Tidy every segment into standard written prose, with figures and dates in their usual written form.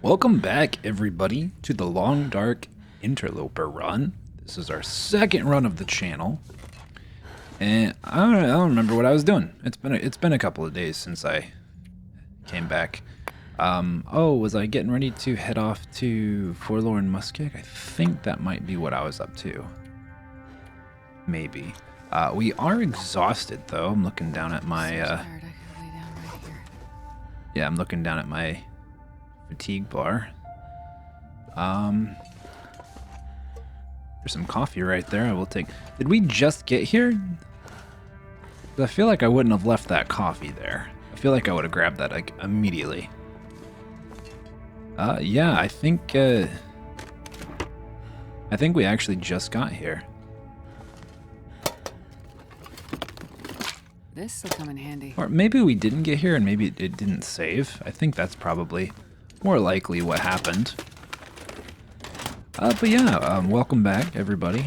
Welcome back, everybody, to the Long Dark Interloper run. This is our second run of the channel, and I don't remember what I was doing. It's been a couple of days since I came back. Was I getting ready to head off to Forlorn Muskeg? I think that might be what I was up to. Maybe. We are exhausted, though. I'm looking down at my. Yeah, I'm looking down at my fatigue bar. There's some coffee right there. I will take. Did we just get here? I feel like I wouldn't have left that coffee there. I feel like I would have grabbed that like immediately. Yeah, I think we actually just got here. This will come in handy. Or maybe we didn't get here and maybe it didn't save. I think that's probably more likely what happened. But yeah, welcome back, everybody.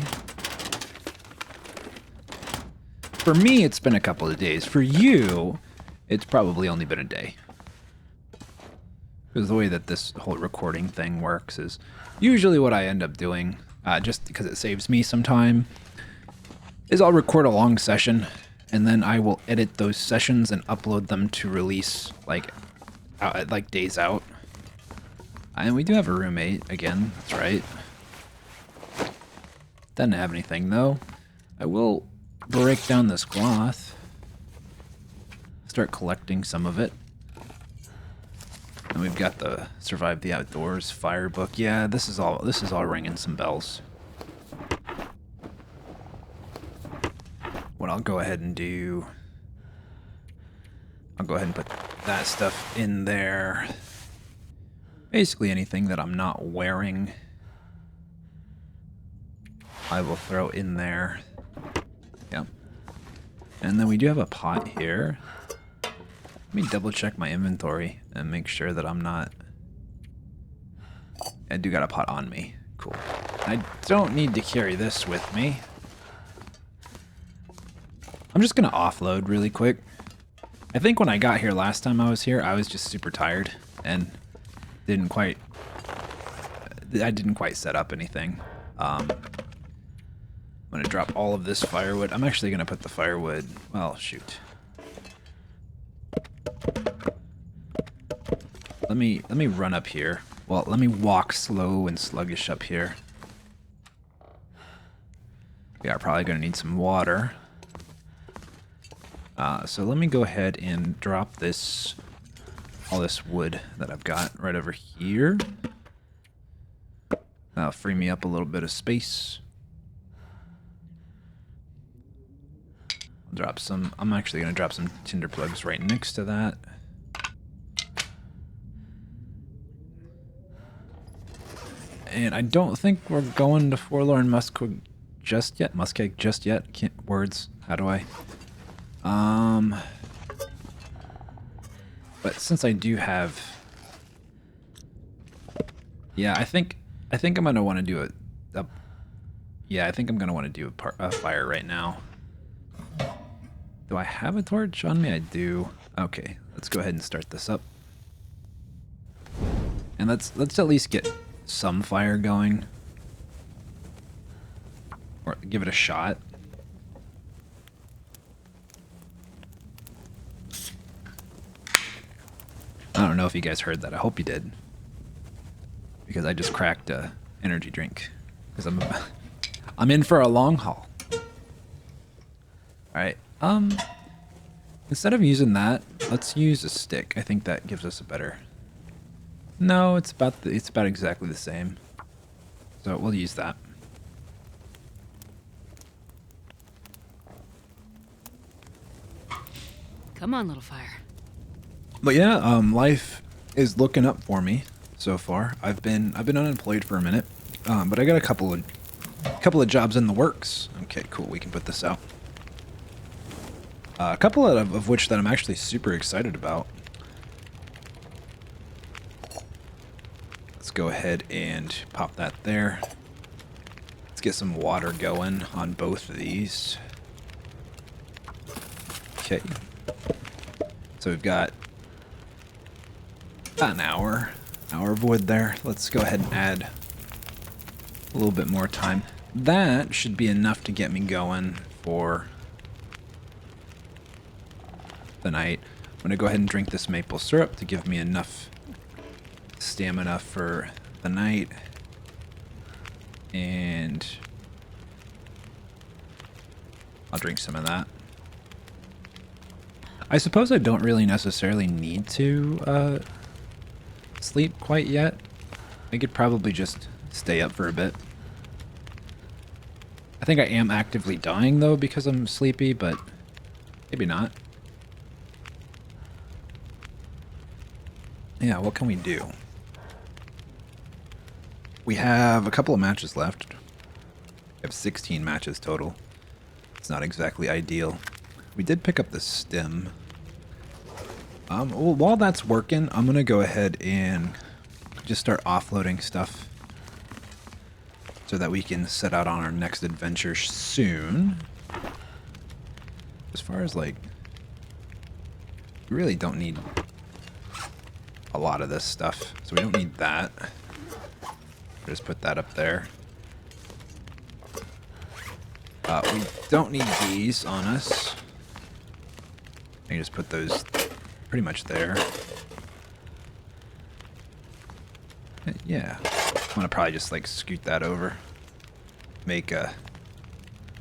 For me, it's been a couple of days. For you, it's probably only been a day. Because the way that this whole recording thing works is usually what I end up doing, just because it saves me some time, is I'll record a long session, and then I will edit those sessions and upload them to release like days out. And we do have a roommate again. That's right. Doesn't have anything though. I will break down this cloth. Start collecting some of it. And we've got the Survive the Outdoors fire book. Yeah, this is all ringing some bells. What I'll go ahead and do, I'll go ahead and put that stuff in there. Basically anything that I'm not wearing, I will throw in there. Yep. And then we do have a pot here. Let me double check my inventory and make sure that I'm not... I do got a pot on me. Cool. I don't need to carry this with me. I'm just gonna offload really quick. I think when I got here last time I was here, I was just super tired and I didn't quite set up anything. I'm gonna drop all of this firewood. I'm actually gonna put the firewood, well, shoot. Let me run up here. Well, let me walk slow and sluggish up here. We are probably gonna need some water. So let me go ahead and drop all this wood that I've got right over here. That'll free me up a little bit of space. I'll drop some, I'm actually gonna drop some tinder plugs right next to that. And I don't think we're going to Forlorn Muskeg just yet. Muskeg just yet. Can't, words. How do I? But since I do have, yeah, I think I'm gonna want to do yeah, I think I'm gonna want to do a fire right now. Do I have a torch on me? I do. Okay, let's go ahead and start this up. And let's at least get some fire going, or give it a shot. I don't know if you guys heard that. I hope you did, because I just cracked a energy drink because I'm in for a long haul. All right. Instead of using that, let's use a stick. I think that gives us a better. No, it's about exactly the same. So we'll use that. Come on, little fire. But yeah, life is looking up for me so far. I've been unemployed for a minute, but I got a couple of jobs in the works. Okay, cool. We can put this out. A couple of which that I'm actually super excited about. Let's go ahead and pop that there. Let's get some water going on both of these. Okay. So we've got about an hour. hour of wood there. Let's go ahead and add a little bit more time. That should be enough to get me going for the night. I'm going to go ahead and drink this maple syrup to give me enough stamina for the night. And I'll drink some of that. I suppose I don't really necessarily need to sleep quite yet. I could probably just stay up for a bit. I think I am actively dying though because I'm sleepy, but maybe not. Yeah, what can we do? We have a couple of matches left. We have 16 matches total. It's not exactly ideal. We did pick up the stem. Well, while that's working, I'm going to go ahead and just start offloading stuff so that we can set out on our next adventure soon. As far as, like, we really don't need a lot of this stuff, so we don't need that. Just put that up there. We don't need these on us. I can just put those pretty much there. Yeah, I'm gonna probably just like scoot that over, make a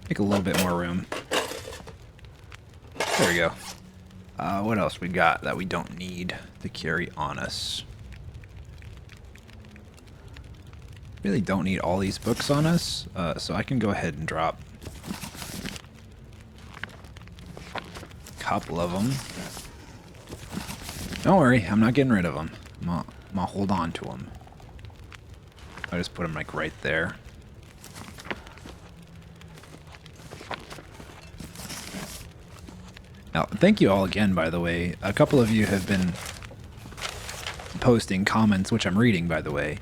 little bit more room. There we go. What else we got that we don't need to carry on us? Really don't need all these books on us, so I can go ahead and drop a couple of them. Don't worry, I'm not getting rid of them. I'm gonna hold on to them. I just put them like right there. Now, thank you all again, by the way. A couple of you have been posting comments, which I'm reading, by the way,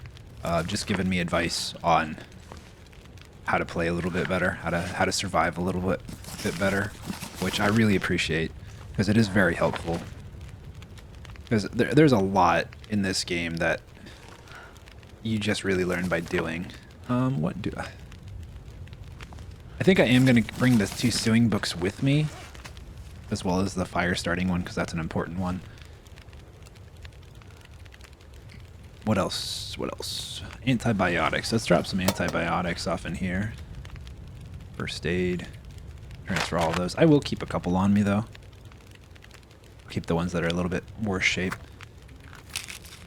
just giving me advice on how to play a little bit better, how to survive a little bit better, which I really appreciate because it is very helpful. Because there's a lot in this game that you just really learn by doing. What do I think I am going to bring the 2 sewing books with me, as well as the fire starting one, because that's an important one. What else? What else? Antibiotics. Let's drop some antibiotics off in here. First aid. Transfer all of those. I will keep a couple on me, though. Keep the ones that are a little bit worse shape.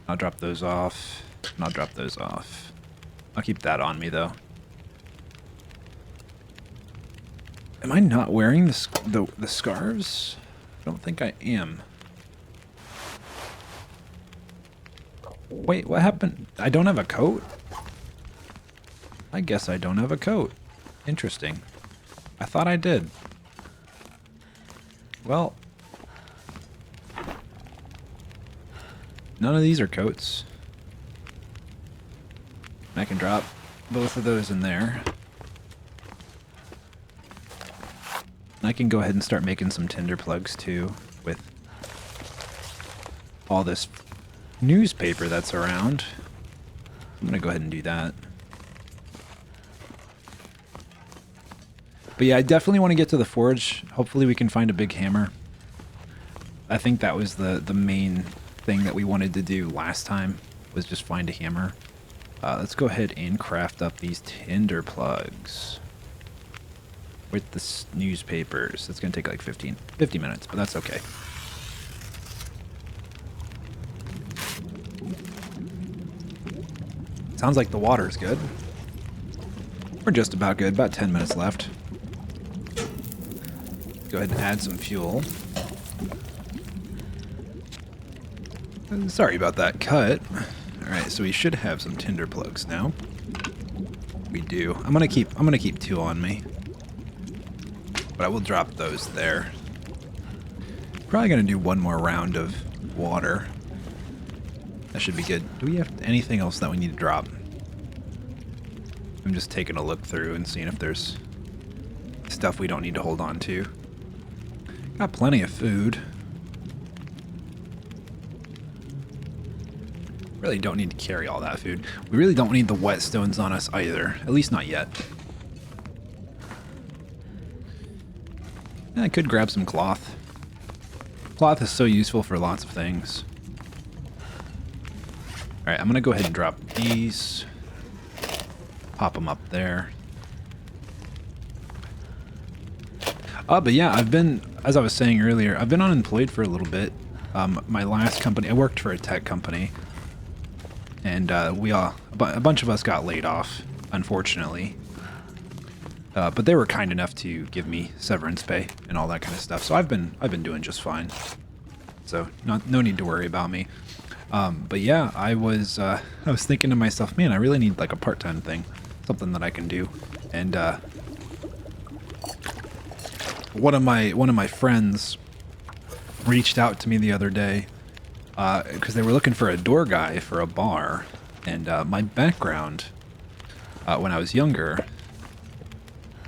I'll drop those off. And I'll drop those off. I'll keep that on me, though. Am I not wearing the scarves? I don't think I am. Wait, what happened? I don't have a coat? I guess I don't have a coat. Interesting. I thought I did. Well, none of these are coats. I can drop both of those in there. I can go ahead and start making some tinder plugs too with all this newspaper that's around. I'm gonna go ahead and do that. But yeah, I definitely want to get to the forge. Hopefully we can find a big hammer. I think that was the main thing that we wanted to do last time, was just find a hammer. Let's go ahead and craft up these tinder plugs with the newspapers. It's gonna take like 50 minutes, but that's okay. Sounds like the water's good. We're just about good, about 10 minutes left. Go ahead and add some fuel. Sorry about that cut. Alright, so we should have some tinder plugs now. We do. I'm gonna keep 2 on me. But I will drop those there. Probably gonna do one more round of water. That should be good. Do we have anything else that we need to drop? I'm just taking a look through and seeing if there's stuff we don't need to hold on to. Got plenty of food. Really don't need to carry all that food. We really don't need the whetstones on us either. At least not yet. I could grab some cloth. Cloth is so useful for lots of things. Alright, I'm going to go ahead and drop these. Pop them up there. But yeah, I've been, as I was saying earlier, I've been unemployed for a little bit. My last company, I worked for a tech company. And a bunch of us got laid off, unfortunately. But they were kind enough to give me severance pay and all that kind of stuff. So I've been doing just fine. So no need to worry about me. But yeah, I was thinking to myself, man, I really need like a part-time thing, something that I can do. And one of my friends reached out to me the other day because they were looking for a door guy for a bar. And my background when I was younger,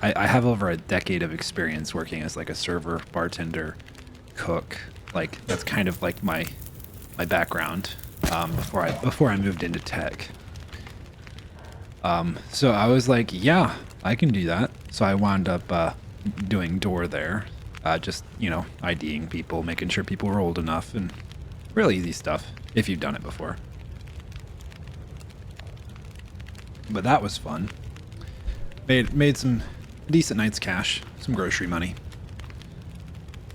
I have over a decade of experience working as like a server, bartender, cook. Like that's kind of like my background before I moved into tech. So I was like, yeah, I can do that. So I wound up doing door there, just, you know, IDing people, making sure people were old enough, and really easy stuff if you've done it before. But that was fun. Made some decent night's cash, some grocery money.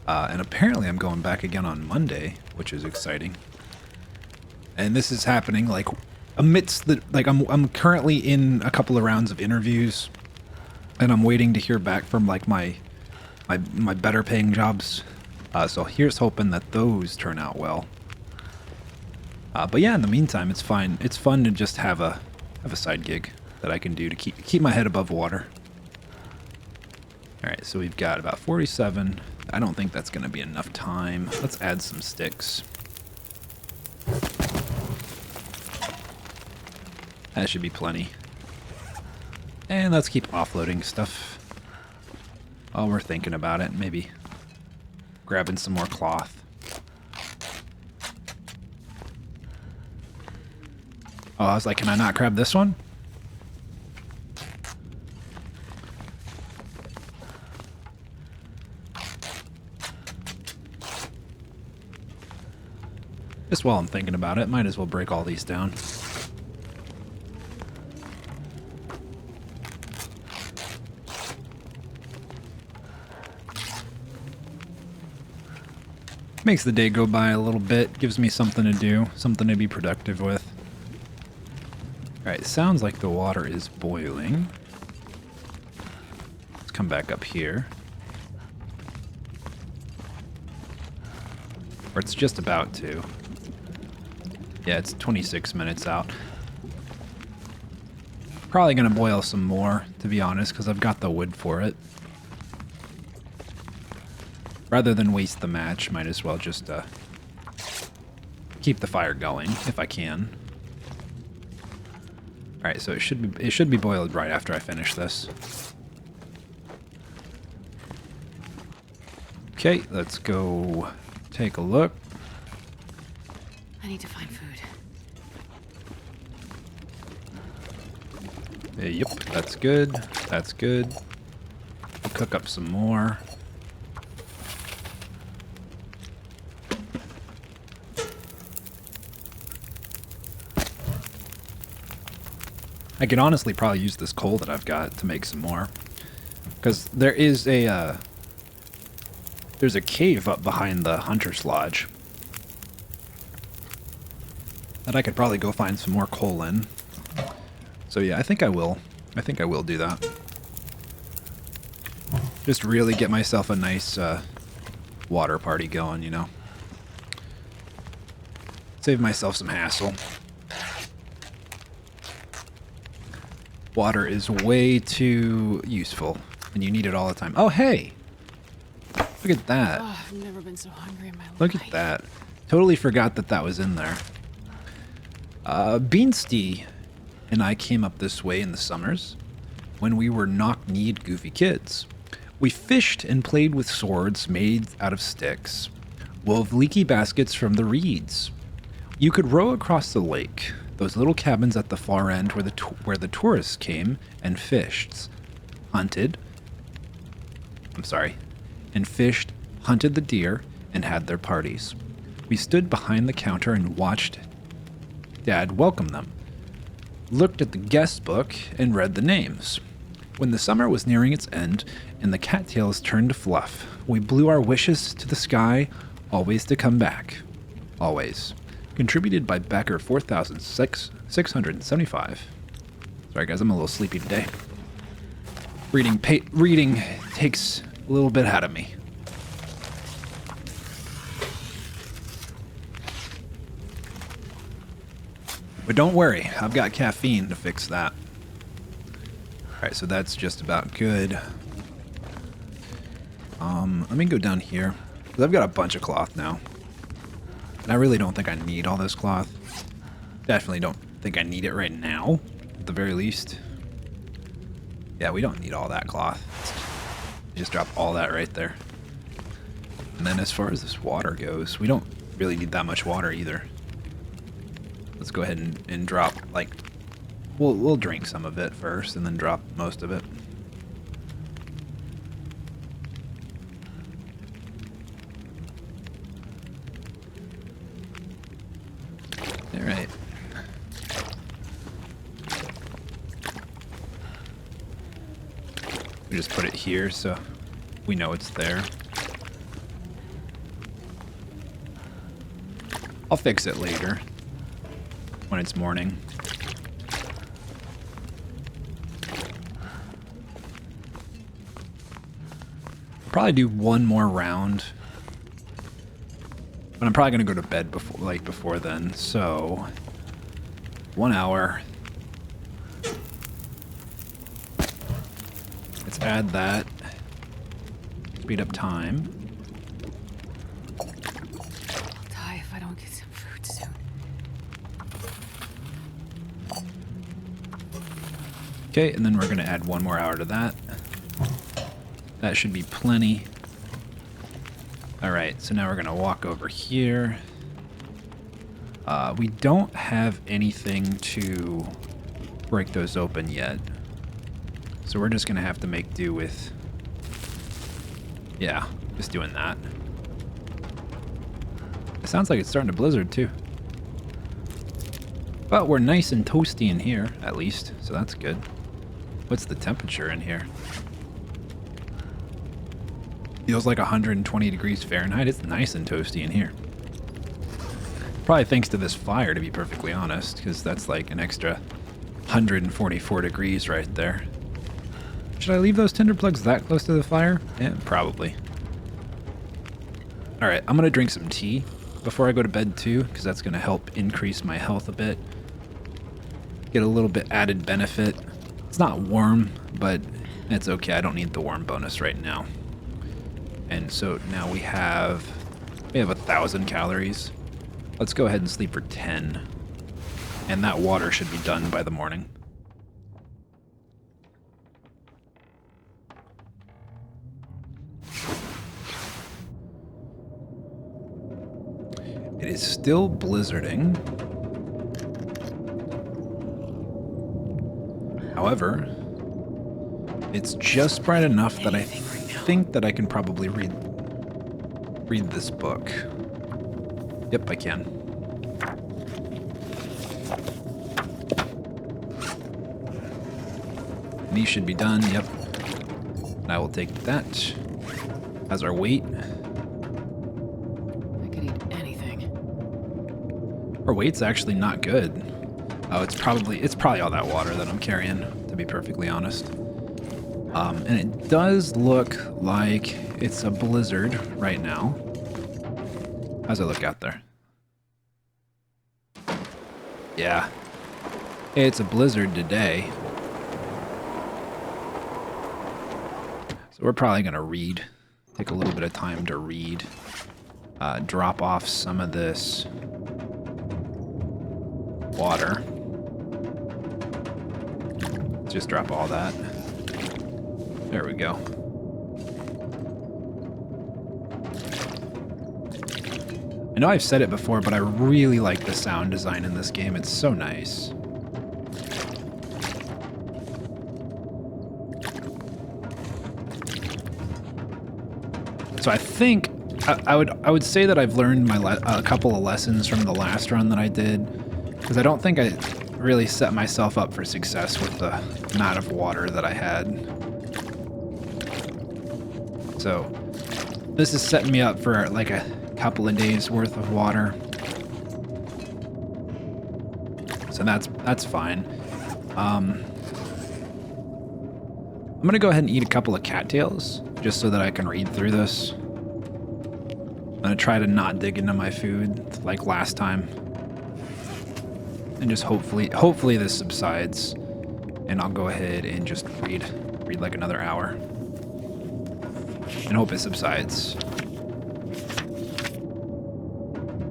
And apparently I'm going back again on Monday, which is exciting. And this is happening like amidst the, like I'm currently in a couple of rounds of interviews, and I'm waiting to hear back from like my better paying jobs. So here's hoping that those turn out well. But yeah, in the meantime, it's fine. It's fun to just have a side gig that I can do to keep my head above water. All right, so we've got about 47. I don't think that's going to be enough time. Let's add some sticks. That should be plenty. And let's keep offloading stuff while we're thinking about it. Maybe grabbing some more cloth. Oh, I was like, can I not grab this one? Just while I'm thinking about it, might as well break all these down. Makes the day go by a little bit, gives me something to do, something to be productive with. Alright, sounds like the water is boiling. Let's come back up here. Or it's just about to. Yeah, it's 26 minutes out. Probably gonna boil some more, to be honest, because I've got the wood for it. Rather than waste the match, might as well just keep the fire going if I can. All right, so it should be boiled right after I finish this. Okay, let's go take a look. I need to find food. Yep, that's good. That's good. We'll cook up some more. I could honestly probably use this coal that I've got to make some more, because there is there's a cave up behind the Hunter's Lodge that I could probably go find some more coal in. So yeah, I think I will do that. Just really get myself a nice water party going, you know. Save myself some hassle. Water is way too useful, and you need it all the time. Oh, hey! Look at that. Oh, I've never been so hungry in my life. Look at that. Totally forgot that was in there. Beansty and I came up this way in the summers when we were knock-kneed goofy kids. We fished and played with swords made out of sticks, wove leaky baskets from the reeds. You could row across the lake, those little cabins at the far end where the tourists came and fished, hunted, hunted the deer, and had their parties. We stood behind the counter and watched Dad welcome them, looked at the guest book, and read the names. When the summer was nearing its end and the cattails turned to fluff, we blew our wishes to the sky, always to come back. Always. Contributed by Becker 4675. Sorry guys, I'm a little sleepy today. Reading takes a little bit out of me. But don't worry, I've got caffeine to fix that. Alright, so that's just about good. Let me go down here, because I've got a bunch of cloth now. And I really don't think I need all this cloth. Definitely don't think I need it right now, at the very least. Yeah, we don't need all that cloth. Just drop all that right there. And then as far as this water goes, we don't really need that much water either. Let's go ahead and drop, like, we'll drink some of it first and then drop most of it. All right. We just put it here so we know it's there. I'll fix it later when it's morning. I'll probably do one more round, but I'm probably gonna go to bed before then. So 1 hour. Let's add that. Speed up time. I'll die if I don't get some food soon. Okay, and then we're gonna add 1 more hour to that. That should be plenty. All right, so now we're gonna walk over here. We don't have anything to break those open yet. So we're just gonna have to make do with, yeah, just doing that. It sounds like it's starting to blizzard too. But we're nice and toasty in here, at least, so that's good. What's the temperature in here? Feels like 120 degrees Fahrenheit. It's nice and toasty in here. Probably thanks to this fire, to be perfectly honest, because that's like an extra 144 degrees right there. Should I leave those tinder plugs that close to the fire? Yeah, probably. All right, I'm gonna drink some tea before I go to bed too, because that's gonna help increase my health a bit. Get a little bit added benefit. It's not warm, but it's okay. I don't need the warm bonus right now. And so now we have 1,000 calories. Let's go ahead and sleep for 10. And that water should be done by the morning. It is still blizzarding. However, it's just bright enough that I think that I can probably read this book. Yep, I can. These should be done, yep. And I will take that as our weight. I could eat anything. Our weight's actually not good. Oh, it's probably all that water that I'm carrying, to be perfectly honest. And it does look like it's a blizzard right now. How's it look out there? Yeah. It's a blizzard today. So we're probably gonna read. Take a little bit of time to read. Drop off some of this water. Just drop all that. There we go. I know I've said it before, but I really like the sound design in this game. It's so nice. So I think I would say that I've learned a couple of lessons from the last run that I did, because I don't think I really set myself up for success with the amount of water that I had. So this is setting me up for like a couple of days worth of water. So that's fine. I'm gonna go ahead and eat a couple of cattails just so that I can read through this. I'm gonna try to not dig into my food like last time. And just hopefully this subsides. And I'll go ahead and just read like another hour. And hope it subsides.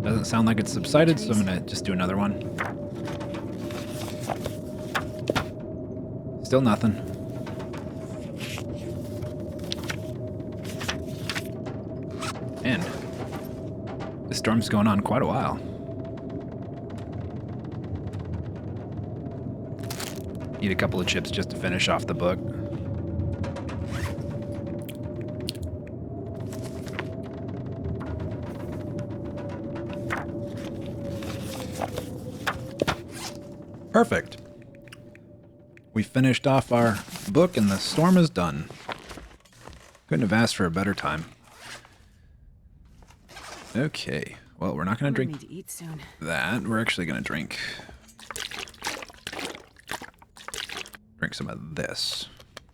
Doesn't sound like it's subsided, so I'm gonna just do another one. Still nothing. Man, this storm's going on quite a while. Eat a couple of chips just to finish off the book. Perfect. We finished off our book and the storm is done. Couldn't have asked for a better time. Okay, well, we're not going to drink need to eat soon. that. We're actually going to drink some of this.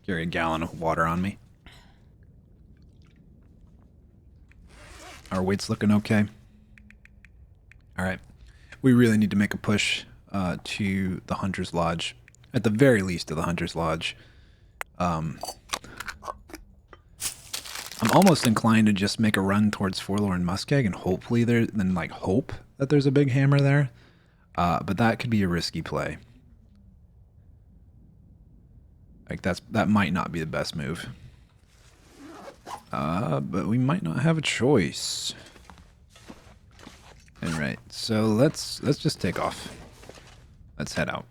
Carry a gallon of water on me. Our weight's looking okay. All right. We really need to make a push to the Hunter's Lodge. At the very least to the Hunter's Lodge. I'm almost inclined to just make a run towards Forlorn Muskeg and hopefully hope that there's a big hammer there. But that could be a risky play. Like that might not be the best move. But we might not have a choice. Alright, so let's just take off. Let's head out.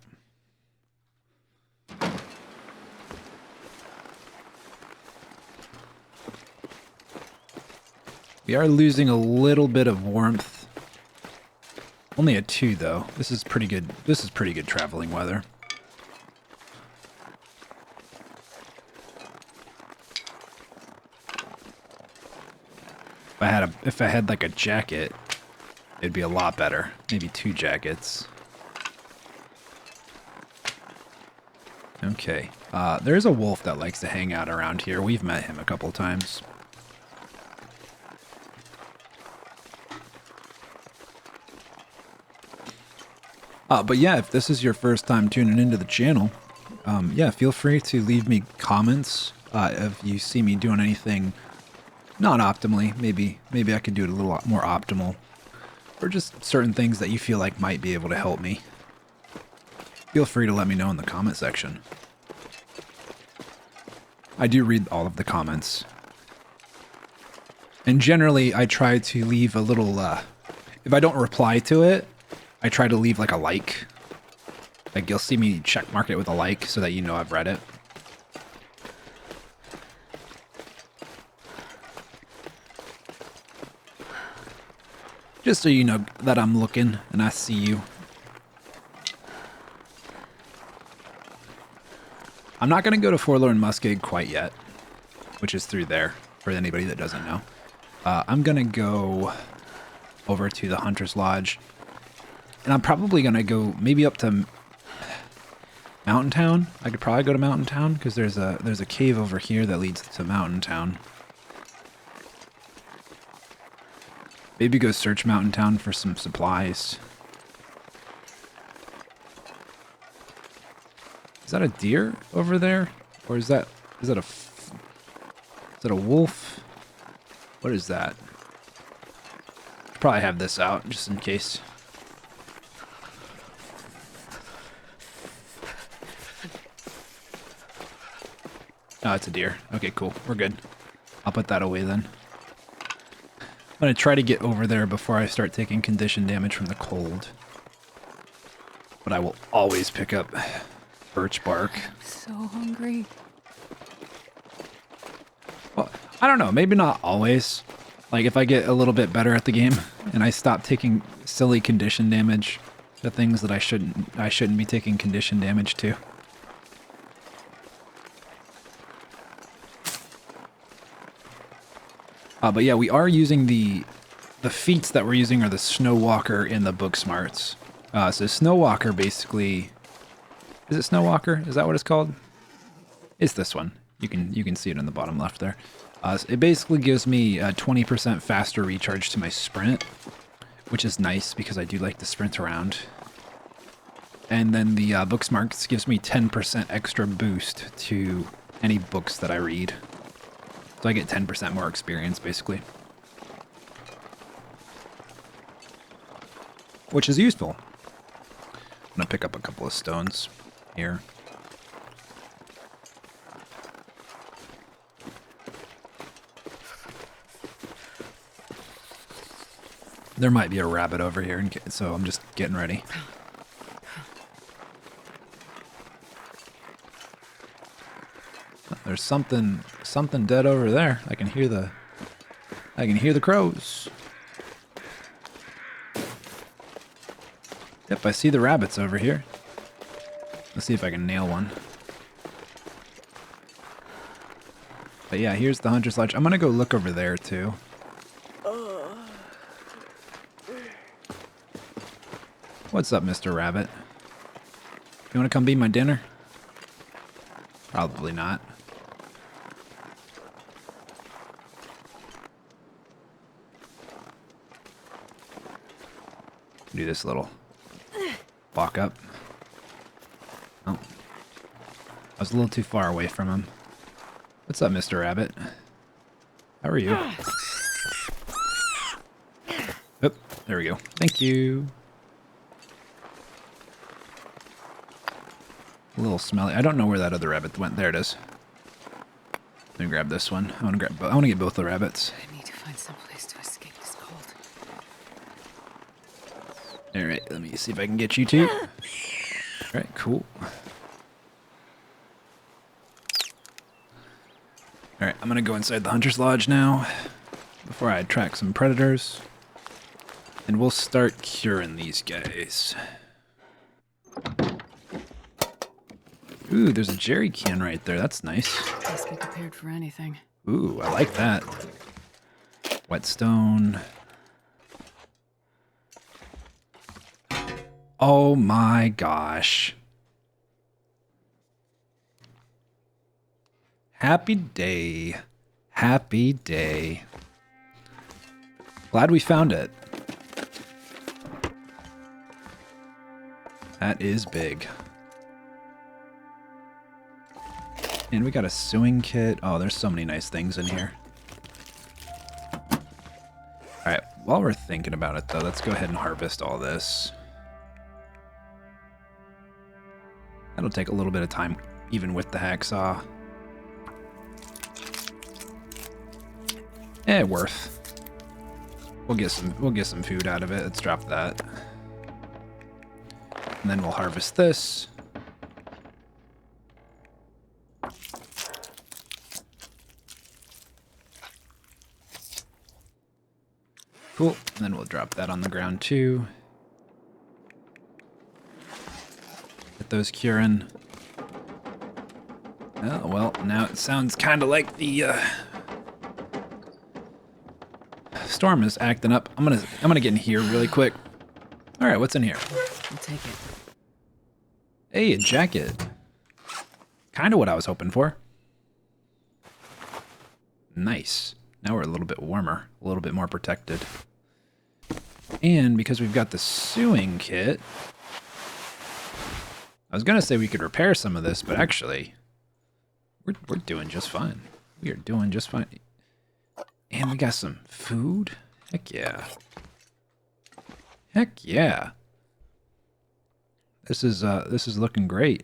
We are losing a little bit of warmth. Only a 2 though. This is pretty good. This is pretty good traveling weather. If I had like a jacket, it'd be a lot better. Maybe 2 jackets. Okay. There's a wolf that likes to hang out around here. We've met him a couple times. But yeah, if this is your first time tuning into the channel, yeah, feel free to leave me comments if you see me doing anything not optimally. Maybe I could do it a little more optimal, or just certain things that you feel like might be able to help me. Feel free to let me know in the comment section. I do read all of the comments. And generally, I try to leave a little, if I don't reply to it, I try to leave like a like. Like you'll see me check mark it with a like so that you know I've read it. Just so you know that I'm looking and I see you. I'm not going to go to Forlorn Muskeg quite yet, which is through there, for anybody that doesn't know. I'm going to go over to the Hunter's Lodge, and I'm probably going to go maybe up to Mountain Town. I could probably go to Mountain Town, because there's a cave over here that leads to Mountain Town. Maybe go search Mountain Town for some supplies. Is that a deer over there? Or is that a wolf? What is that? Probably have this out just in case. Oh, it's a deer. Okay, cool. We're good. I'll put that away then. going to try to get over there before I start taking condition damage from the cold. But I will always pick up birch bark. I'm so hungry. Well, I don't know. Maybe not always. Like if I get a little bit better at the game and I stop taking silly condition damage to things that I shouldn't be taking condition damage to. But yeah, we are using the feats that we're using are the Snow Walker and the Book Smarts. So Snow Walker basically, is it Snow Walker? Is that what it's called? It's this one. You can see it in the bottom left there. So it basically gives me a 20% faster recharge to my sprint, which is nice because I do like to sprint around. And then the Book Smarts gives me 10% extra boost to any books that I read. So I get 10% more experience, basically. Which is useful. I'm going to pick up a couple of stones here. There might be a rabbit over here, so I'm just getting ready. There's something dead over there. I can hear the crows. Yep, I see the rabbits over here. Let's see if I can nail one. But yeah, here's the hunter's lodge. I'm gonna go look over there too. What's up, Mr. Rabbit? You wanna come be my dinner? Probably not. Do this little walk up. Oh. I was a little too far away from him. What's up, Mr. Rabbit? How are you? Oh, there we go. Thank you. A little smelly. I don't know where that other rabbit went. There it is. Let me grab this one. I want to get both the rabbits. I need to find some place to escape this cold. All right, let me see if I can get you two. All right, cool. All right, I'm gonna go inside the hunter's lodge now before I attract some predators, and we'll start curing these guys. Ooh, there's a jerry can right there. That's nice. Must be prepared for anything. Ooh, I like that. Whetstone. Oh my gosh. Happy day. Happy day. Glad we found it. That is big. And we got a sewing kit. Oh, there's so many nice things in here. Alright, while we're thinking about it though, let's go ahead and harvest all this. That'll take a little bit of time, even with the hacksaw. Worth. We'll get some food out of it. Let's drop that. And then we'll harvest this. Cool. And then we'll drop that on the ground too. Get those curing. Oh, well, now it sounds kind of like the storm is acting up. I'm gonna get in here really quick. All right, what's in here? I'll take it. Hey, a jacket. Kind of what I was hoping for. Nice. Now we're a little bit warmer, a little bit more protected. And because we've got the sewing kit, I was gonna say we could repair some of this, but actually, we're doing just fine. We are doing just fine. And we got some food. Heck yeah. Heck yeah. This is looking great.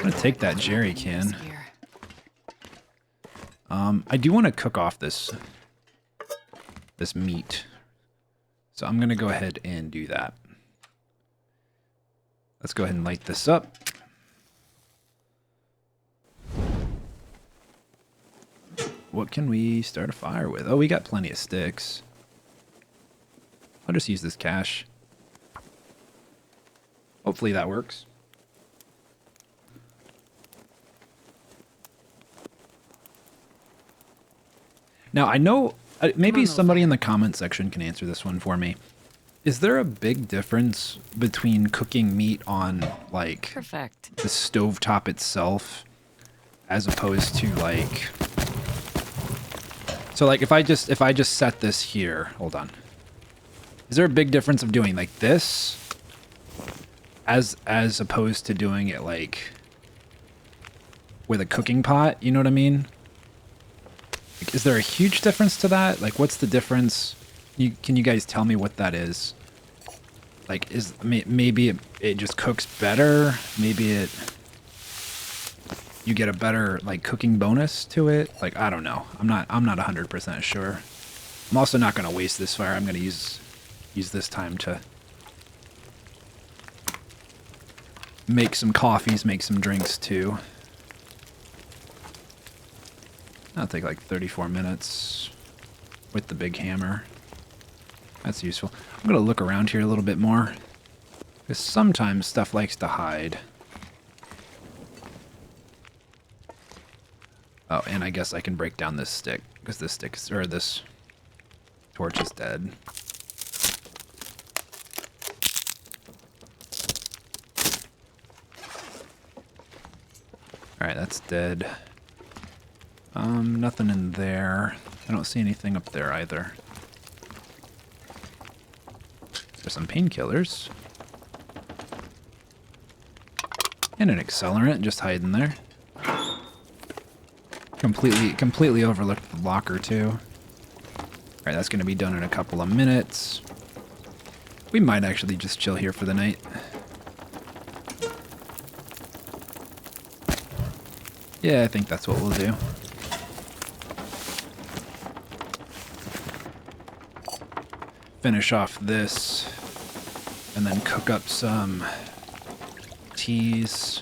I'm gonna take that jerry can. Here. I do want to cook off this meat. So I'm gonna go ahead and do that. Let's go ahead and light this up. What can we start a fire with? Oh, we got plenty of sticks. I'll just use this cache. Hopefully that works. Now, I know maybe somebody in the comment section can answer this one for me. Is there a big difference between cooking meat on, like, Perfect. the stovetop itself as opposed to, like... So, like, if I just set this here... Hold on. Is there a big difference of doing, like, this as opposed to doing it, like, with a cooking pot? You know what I mean? Like, is there a huge difference to that? Like, what's the difference? Can you guys tell me what that is? Like, maybe it just cooks better? Maybe you get a better, like, cooking bonus to it? Like, I don't know. I'm not 100% sure. I'm also not going to waste this fire. I'm going to use this time to make some coffees, make some drinks too. That'll take like 34 minutes with the big hammer. That's useful. I'm going to look around here a little bit more, because sometimes stuff likes to hide. Oh, and I guess I can break down this stick, because this torch is dead. Alright, that's dead. Nothing in there. I don't see anything up there either. There's some painkillers. And an accelerant just hiding there. Completely overlooked the locker too. Alright, that's gonna be done in a couple of minutes. We might actually just chill here for the night. Yeah, I think that's what we'll do. Finish off this, and then cook up some teas.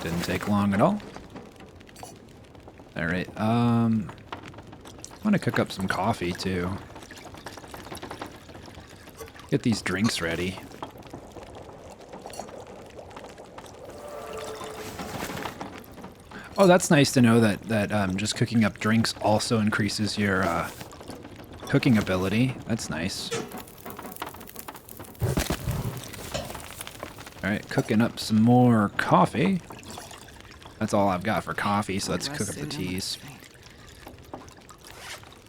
Didn't take long at all. Alright, I want to cook up some coffee too. Get these drinks ready. Oh, that's nice to know that just cooking up drinks also increases your cooking ability. That's nice. Alright, cooking up some more coffee. That's all I've got for coffee, so let's cook up the teas.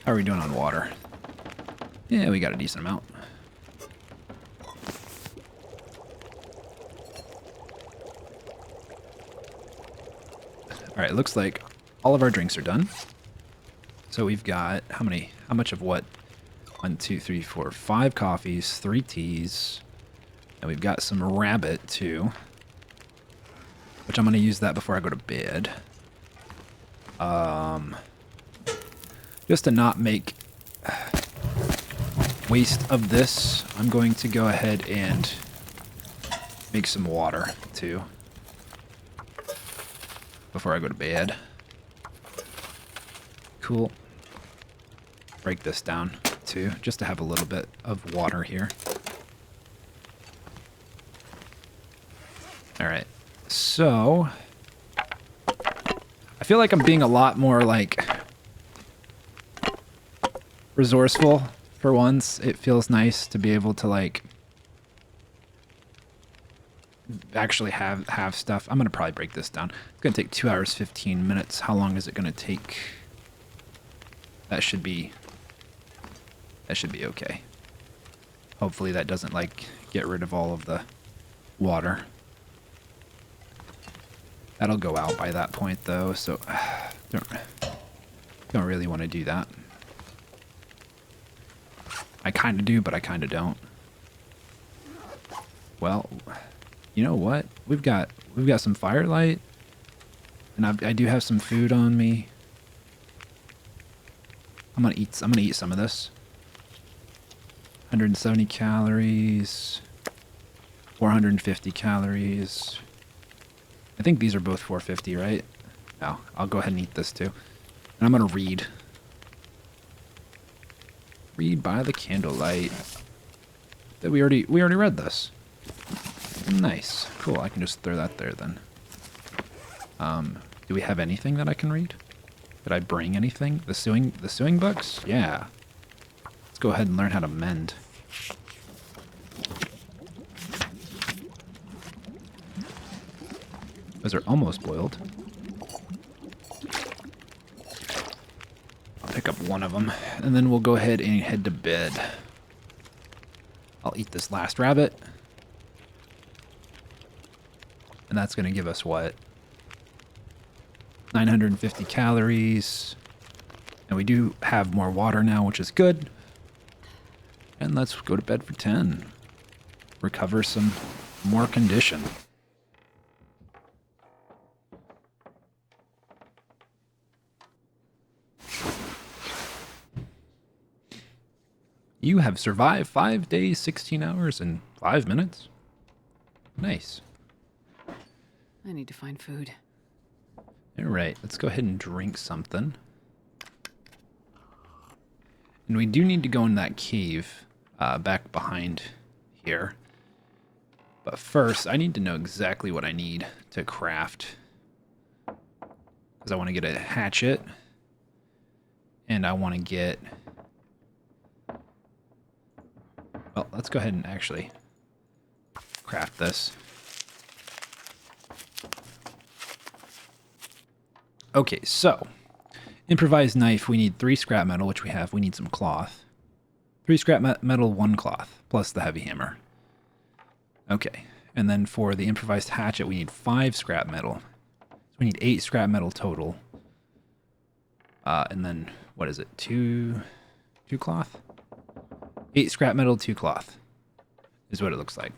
How are we doing on water? Yeah, we got a decent amount. Alright, looks like all of our drinks are done. So we've got, how much of what? 1, 2, 3, 4, 5 coffees, 3 teas, and we've got some rabbit too, which I'm going to use that before I go to bed. Just to not make waste of this, I'm going to go ahead and make some water too before I go to bed. Cool. Break this down too, just to have a little bit of water here. Alright, so I feel like I'm being a lot more like resourceful for once. It feels nice to be able to like actually have stuff. I'm gonna probably break this down. It's gonna take 2 hours 15 minutes. How long is it gonna take? That should be okay. Hopefully that doesn't like get rid of all of the water. That'll go out by that point though, so don't really want to do that. I kind of do, but I kind of don't. Well, you know what? We've got some firelight, and I do have some food on me. I'm gonna eat some of this. 170 calories, 450 calories. I think these are both 450, right? No, I'll go ahead and eat this too. And I'm gonna read. Read by the candlelight. That we already read this. Nice. Cool, I can just throw that there then. Do we have anything that I can read? Did I bring anything? The sewing books? Yeah. Let's go ahead and learn how to mend. Those are almost boiled. I'll pick up one of them, and then we'll go ahead and head to bed. I'll eat this last rabbit. And that's going to give us what? 950 calories. And we do have more water now, which is good. And let's go to bed for 10. Recover some more condition. You have survived 5 days, 16 hours, and 5 minutes. Nice. I need to find food. All right, let's go ahead and drink something. And we do need to go in that cave back behind here. But first, I need to know exactly what I need to craft. Because I want to get a hatchet. And I want to get... Well, let's go ahead and actually craft this. Okay, so improvised knife, we need 3 scrap metal, which we have. We need some cloth. 3 scrap metal, 1 cloth, plus the heavy hammer. Okay, and then for the improvised hatchet, we need 5 scrap metal. So we need 8 scrap metal total. And then, what is it, 2 cloth? 8 scrap metal, 2 cloth is what it looks like.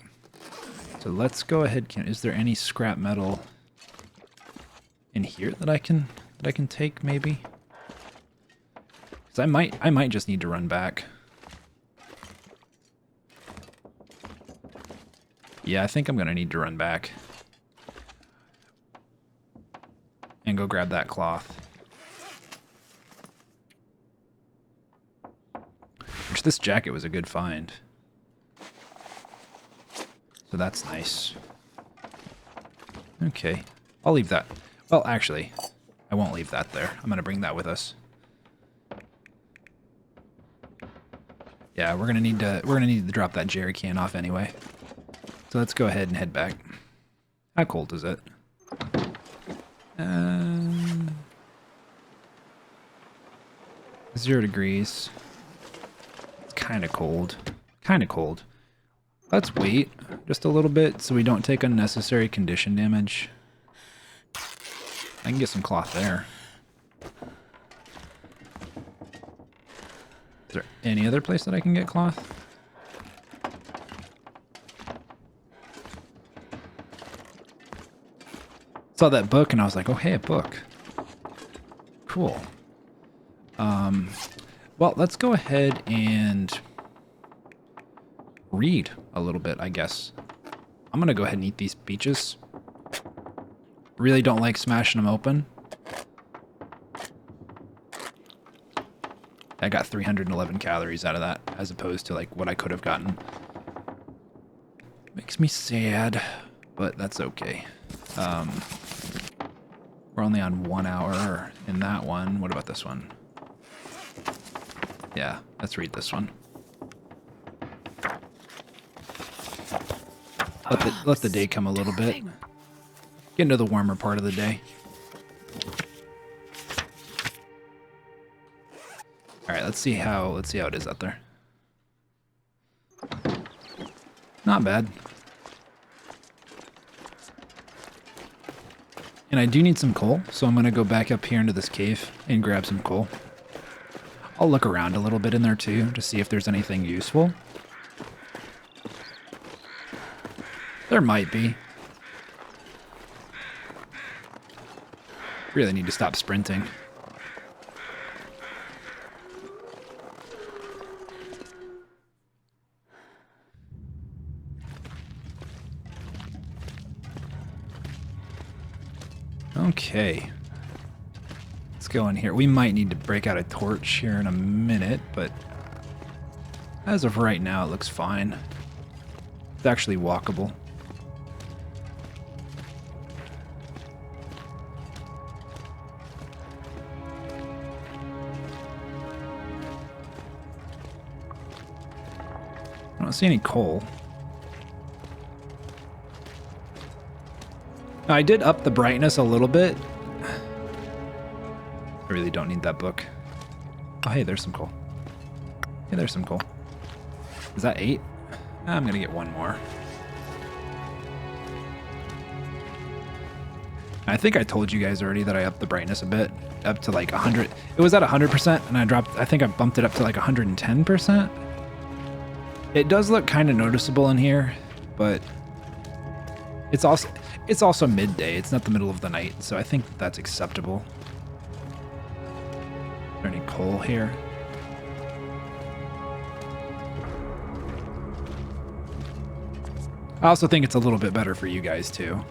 So let's go ahead. Is there any scrap metal in here that I can take maybe? Because I might just need to run back. Yeah, I think I'm gonna need to run back and go grab that cloth. Which this jacket was a good find. So that's nice. Okay, I'll leave that. Well, actually, I won't leave that there. I'm gonna bring that with us. Yeah, we're gonna need to drop that jerry can off anyway. So let's go ahead and head back. How cold is it? 0 degrees. It's kind of cold. Kind of cold. Let's wait just a little bit so we don't take unnecessary condition damage. I can get some cloth there. Is there any other place that I can get cloth? Saw that book and I was like, oh hey, a book. Cool. Well, let's go ahead and read a little bit, I guess. I'm gonna go ahead and eat these peaches. Really don't like smashing them open. I got 311 calories out of that, as opposed to like what I could have gotten. Makes me sad, but that's okay. We're only on 1 hour in that one. What about this one? Yeah, let's read this one. Let the day come a little bit. Get into the warmer part of the day. All right, let's see how it is out there. Not bad. And I do need some coal, so I'm gonna go back up here into this cave and grab some coal. I'll look around a little bit in there too, to see if there's anything useful. There might be. Really need to stop sprinting. Okay. Let's go in here. We might need to break out a torch here in a minute, but as of right now, it looks fine. It's actually walkable. I don't see any coal. Now, I did up the brightness a little bit. I really don't need that book. Oh, hey, there's some coal. Hey, there's some coal. Is that 8? I'm gonna get one more. I think I told you guys already that I upped the brightness a bit, up to like 100. It was at 100%, and I think I bumped it up to like 110%. It does look kind of noticeable in here, but it's also midday. It's not the middle of the night, so I think that's acceptable. Is there any coal here? I also think it's a little bit better for you guys too.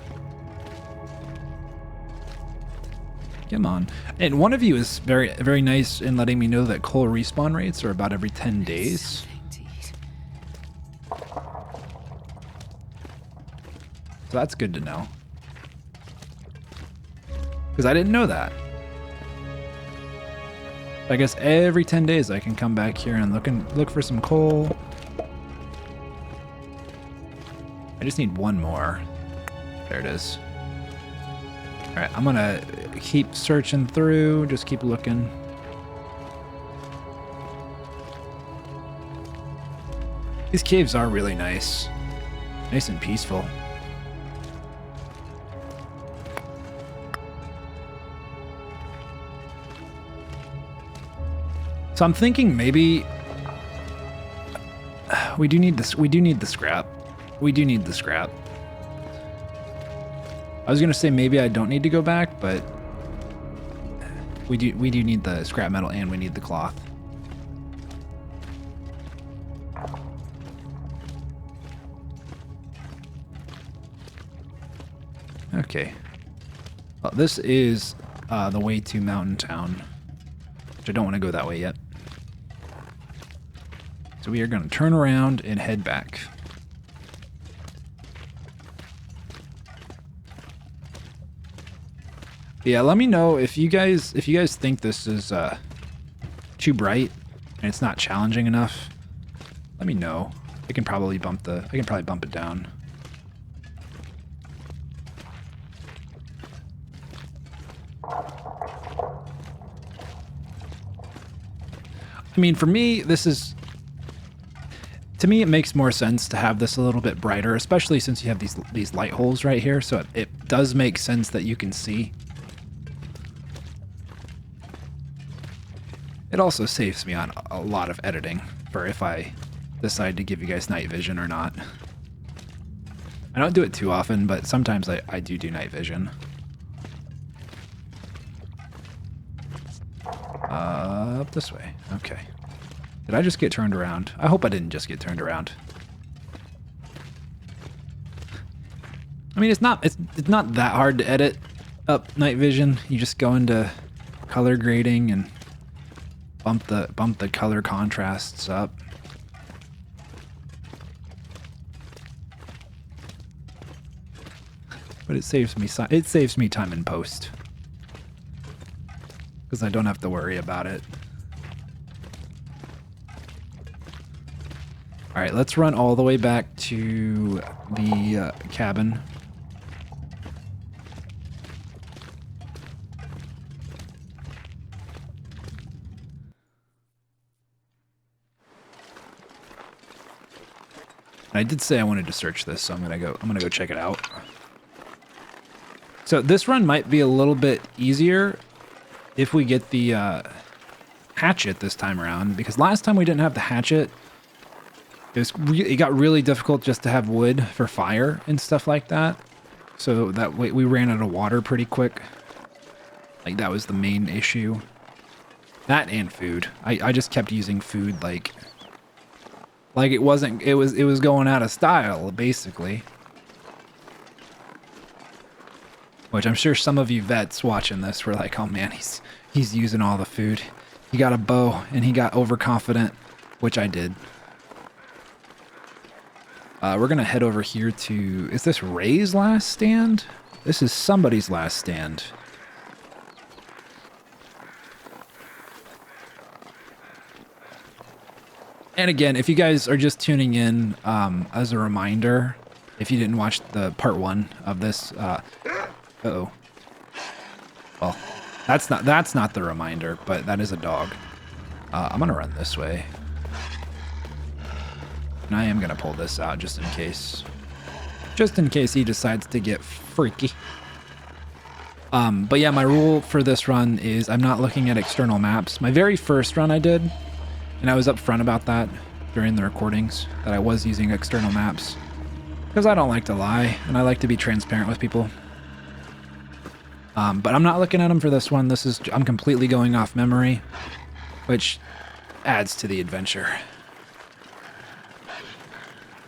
Come on. And one of you is very, very nice in letting me know that coal respawn rates are about every 10 days. So that's good to know. Because I didn't know that. I guess every 10 days I can come back here and look for some coal. I just need one more. There it is. Alright, I'm gonna keep searching through, just keep looking. These caves are really nice. Nice and peaceful. So I'm thinking maybe we do need this. We do need the scrap. We do need the scrap. I was gonna say maybe I don't need to go back, but we do need the scrap metal and we need the cloth. Okay. Well, this is the way to Mountain Town, which I don't want to go that way yet. So we are going to turn around and head back. Yeah, let me know if you guys think this is too bright and it's not challenging enough. Let me know. I can probably bump it down. I mean, for me, to me, it makes more sense to have this a little bit brighter, especially since you have these light holes right here. So it does make sense that you can see. It also saves me on a lot of editing for if I decide to give you guys night vision or not. I don't do it too often, but sometimes I do night vision. Up this way. Okay. Did I just get turned around? I hope I didn't just get turned around. I mean, it's not that hard to edit up night vision. You just go into color grading and bump the color contrasts up. But it saves me time in post, because I don't have to worry about it. All right, let's run all the way back to the cabin. I did say I wanted to search this, so I'm gonna go check it out. So this run might be a little bit easier if we get the hatchet this time around, because last time we didn't have the hatchet. It got really difficult just to have wood for fire and stuff like that. So that we ran out of water pretty quick. Like that was the main issue. That and food. I just kept using food like it wasn't, it was going out of style basically. Which I'm sure some of you vets watching this were like, oh man, he's using all the food. He got a bow and he got overconfident, which I did. We're gonna head over here to, is this Ray's last stand? This is somebody's last stand. And again, if you guys are just tuning in, as a reminder, if you didn't watch the part 1 of this, uh-oh. Well, that's not the reminder, but that is a dog. I'm gonna run this way. And I am gonna pull this out just in case. Just in case he decides to get freaky. But yeah, my rule for this run is I'm not looking at external maps. My very first run I did, and I was upfront about that during the recordings, that I was using external maps. Because I don't like to lie, and I like to be transparent with people. But I'm not looking at them for this one. I'm completely going off memory, which adds to the adventure.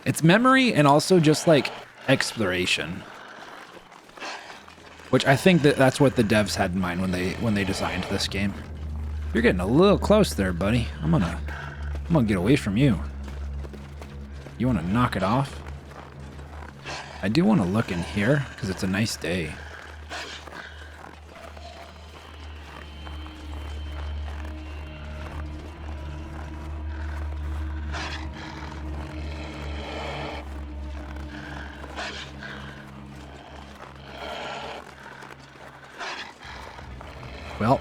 It's memory and also just like exploration. Which I think that's what the devs had in mind when they designed this game. You're getting a little close there, buddy. I'm gonna get away from you. You wanna knock it off? I do wanna look in here, because it's a nice day. Well,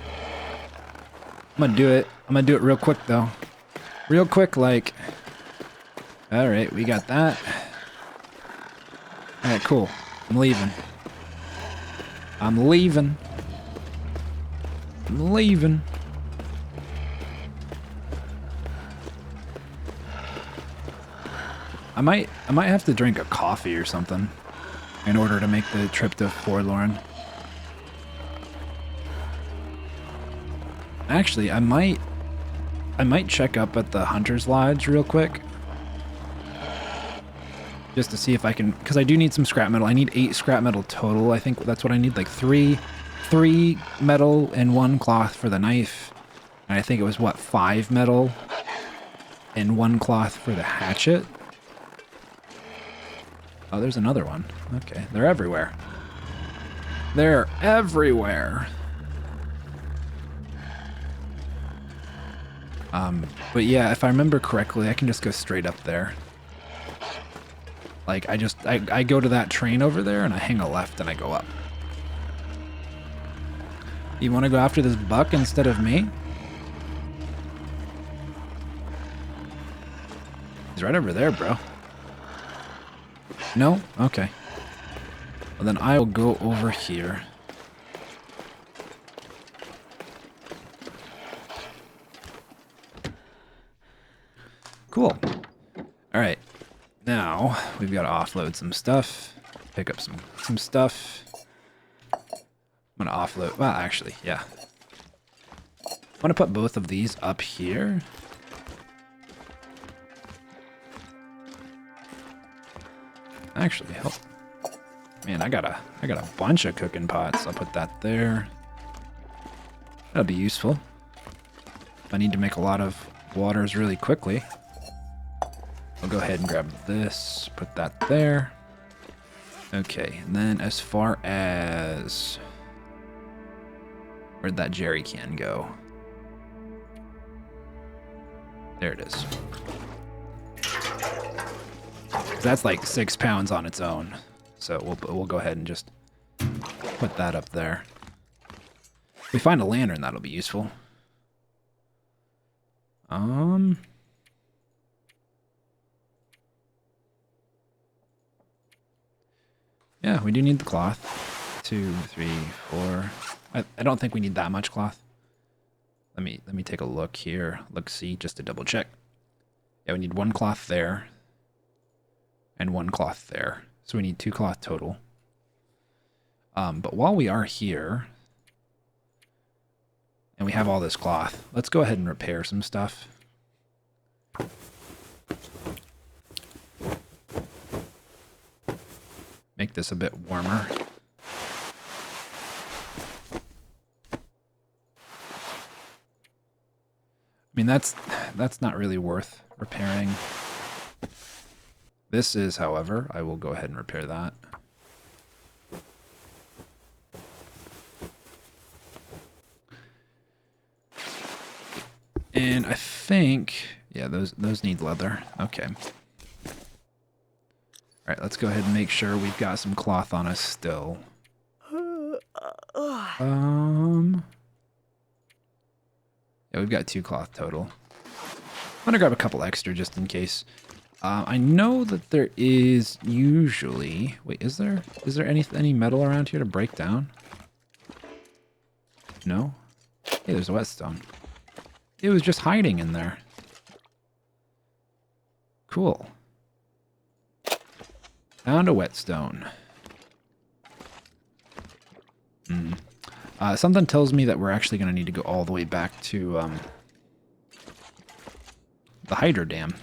I'm gonna do it. I'm gonna do it real quick though. Real quick, like. Alright, we got that. Alright, cool. I'm leaving. I'm leaving. I'm leaving. I might have to drink a coffee or something in order to make the trip to Forlorn. Actually, I might check up at the Hunter's Lodge real quick. Just to see if I can, because I do need some scrap metal. I need 8 scrap metal total. I think that's what I need, like 3 metal and 1 cloth for the knife. And I think it was, what, 5 metal and 1 cloth for the hatchet? Oh, there's another one. Okay, they're everywhere. They're everywhere. But yeah, if I remember correctly, I can just go straight up there. Like, I go to that train over there, and I hang a left, and I go up. You want to go after this buck instead of me? He's right over there, bro. No? Okay. Well, then I will go over here. Cool. All right. Now we've got to offload some stuff. Pick up some stuff. I'm gonna offload. Well, actually, yeah. I'm gonna put both of these up here. Actually, help. Man, I got a bunch of cooking pots. I'll put that there. That'll be useful. If I need to make a lot of waters really quickly. I'll go ahead and grab this, put that there. Okay, and then as far as... Where'd that jerry can go? There it is. That's like 6 pounds on its own. So we'll go ahead and just put that up there. If we find a lantern, that'll be useful. Yeah, we do need the cloth. 2, 3, 4. I don't think we need that much cloth. Let me take a look here. Look, see, just to double check. Yeah, we need 1 cloth there. and 1 cloth there. So we need 2 cloth total. But while we are here, and we have all this cloth, let's go ahead and repair some stuff. Make this a bit warmer. I mean, that's not really worth repairing. This is, however, I will go ahead and repair that. And I think, yeah, those need leather. Okay. All right, let's go ahead and make sure we've got some cloth on us still. Yeah, we've got 2 cloth total. I'm gonna grab a couple extra just in case. I know that there is usually... Wait, is there any metal around here to break down? No? Hey, there's a whetstone. It was just hiding in there. Cool. Found a whetstone. Something tells me that we're actually going to need to go all the way back to the hydro dam.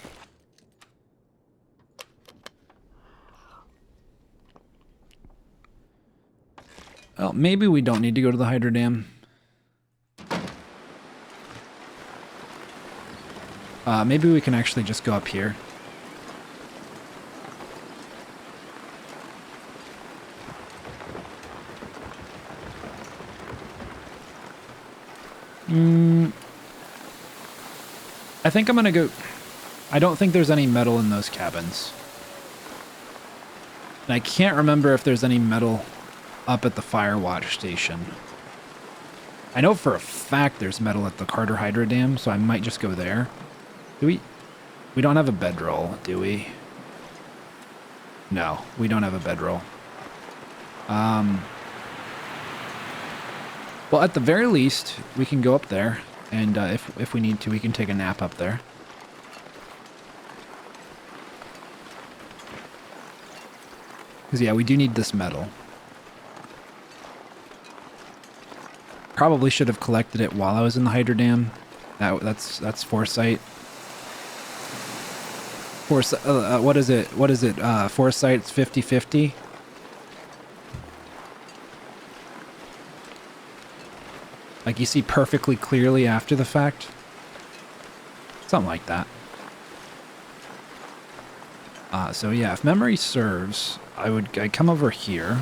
Well, maybe we don't need to go to the hydro dam. Maybe we can actually just go up here. I think I'm gonna go... I don't think there's any metal in those cabins. And I can't remember if there's any metal up at the fire watch station. I know for a fact there's metal at the Carter Hydro Dam, so I might just go there. Do we? We don't have a bedroll, do we? No, we don't have a bedroll. Well, at the very least, we can go up there, and if we need to, we can take a nap up there. Because, yeah, we do need this metal. Probably should have collected it while I was in the hydro dam. That's foresight. What is it? Foresight's 50-50? Like you see perfectly clearly after the fact? Something like that. So yeah, if memory serves, I'd come over here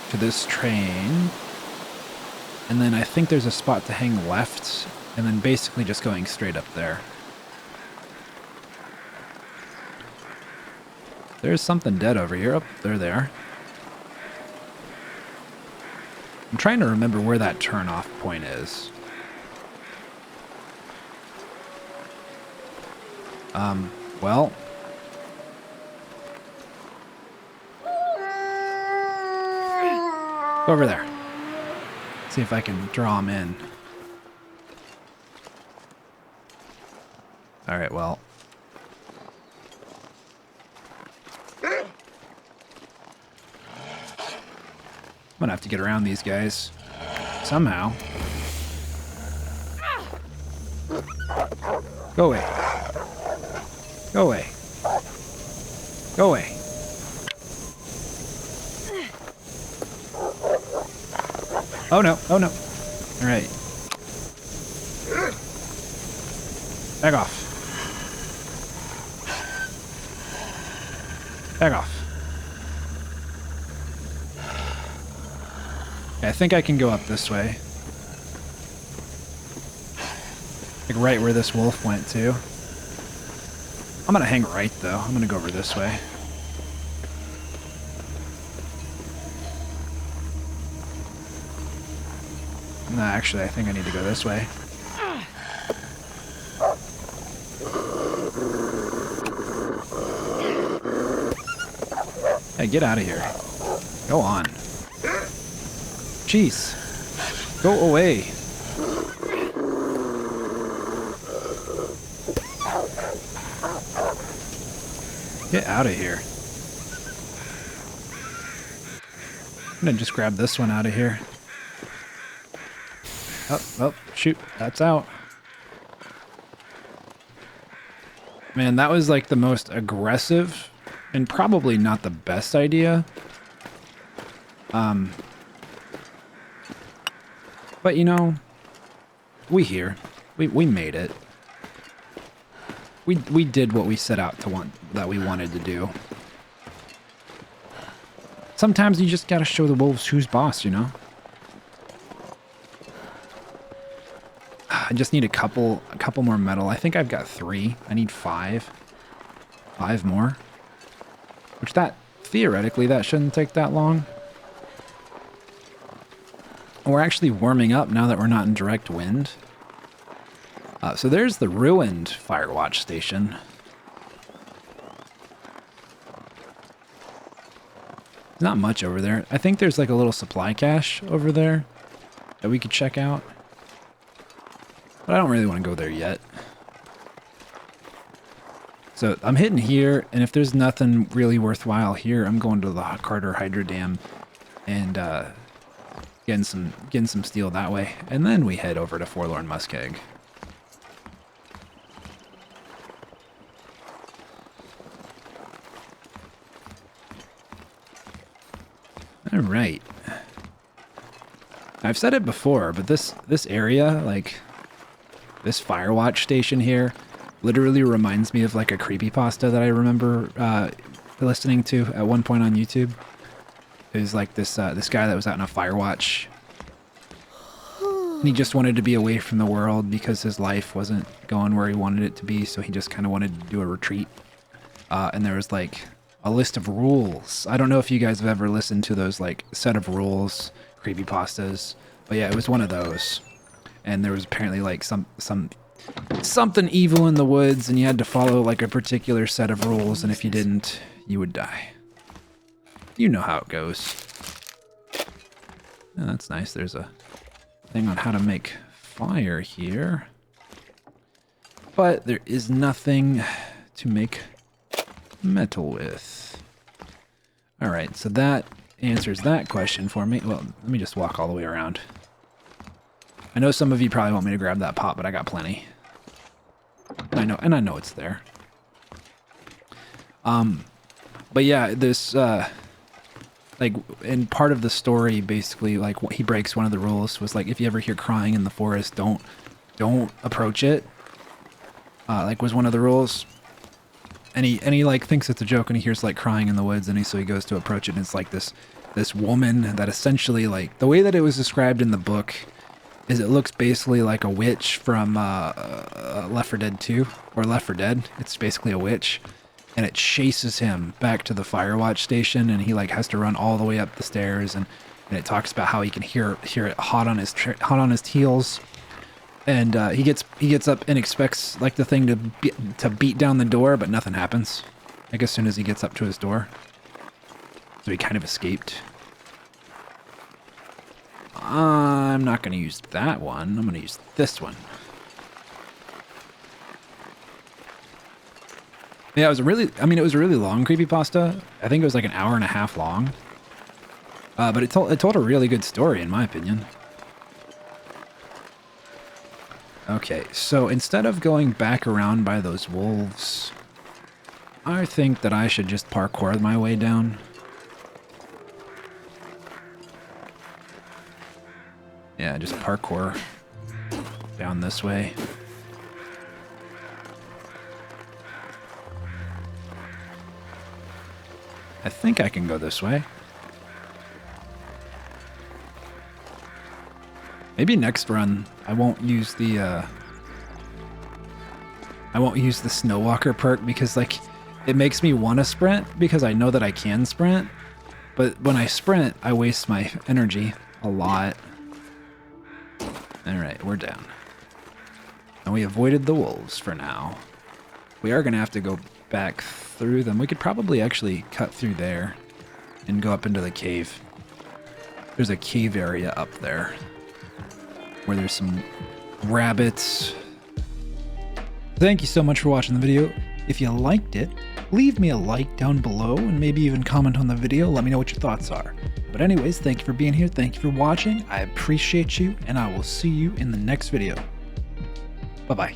to this train, and then I think there's a spot to hang left, and then basically just going straight up there. There's something dead over here. Oh, they're there. I'm trying to remember where that turn-off point is. Well... Go over there. See if I can draw him in. Alright, well... I'm gonna have to get around these guys. Somehow. Go away. Go away. Go away. Oh no, oh no. Alright. Back off. Back off. I think I can go up this way. Like right where this wolf went to. I'm gonna hang right though. I'm gonna go over this way. No, actually I think I need to go this way. Hey, get out of here. Go on. Jeez. Go away. Get out of here. gonna just grab this one out of here. Oh, shoot, that's out. Man, that was like the most aggressive and probably not the best idea. But you know, we made it. We did what we set out to that we wanted to do. Sometimes you just gotta show the wolves who's boss, you know? I just need a couple more metal. I think I've got 3. I need 5. 5 more. Which theoretically, that shouldn't take that long. We're actually warming up now that we're not in direct wind. So there's the ruined Firewatch station. There's not much over there. I think there's like a little supply cache over there that we could check out. But I don't really want to go there yet. So I'm hitting here, and if there's nothing really worthwhile here, I'm going to the Carter Hydro Dam and getting some steel that way. And then we head over to Forlorn Muskeg. All right. I've said it before, but this area, like this Firewatch station here, literally reminds me of like a creepypasta that I remember listening to at one point on YouTube. It was like this guy that was out in a Firewatch, and he just wanted to be away from the world because his life wasn't going where he wanted it to be, so he just kind of wanted to do a retreat. And there was like a list of rules. I don't know if you guys have ever listened to those like set of rules creepypastas, but yeah, it was one of those. And there was apparently like something evil in the woods, and you had to follow like a particular set of rules, and if you didn't, you would die. You know how it goes. Oh, that's nice. There's a thing on how to make fire here. But there is nothing to make metal with. Alright, so that answers that question for me. Well, let me just walk all the way around. I know some of you probably want me to grab that pot, but I got plenty. And I know it's there. But yeah, this like in part of the story, basically, like he breaks one of the rules was like if you ever hear crying in the forest, don't approach it. Like was one of the rules. And he like thinks it's a joke, and he hears like crying in the woods, and so he goes to approach it, and it's like this woman that essentially, like the way that it was described in the book is it looks basically like a witch from Left 4 Dead 2 or Left 4 Dead. It's basically a witch, and it chases him back to the Firewatch station, and he like has to run all the way up the stairs, and it talks about how he can hear it hot on his heels. And he gets up and expects like the thing to beat down the door, but nothing happens. Like as soon as he gets up to his door, so he kind of escaped. I'm not going to use that one. I'm going to use this one. Yeah, it was a really long creepypasta. I think it was like an hour and a half long. But it told a really good story, in my opinion. Okay, so instead of going back around by those wolves, I think that I should just parkour my way down. Yeah, just parkour down this way. I think I can go this way. Maybe next run I won't use the snow walker perk, because like it makes me want to sprint because I know that I can sprint, but when I sprint I waste my energy a lot. All right, we're down. And we avoided the wolves for now. We are gonna have to go back through them. We could probably actually cut through there and go up into the cave. There's a cave area up there where there's some rabbits. Thank you so much for watching the video. If you liked it, leave me a like down below and maybe even comment on the video. Let me know what your thoughts are. But anyways, thank you for being here. Thank you for watching. I appreciate you, and I will see you in the next video. Bye-bye.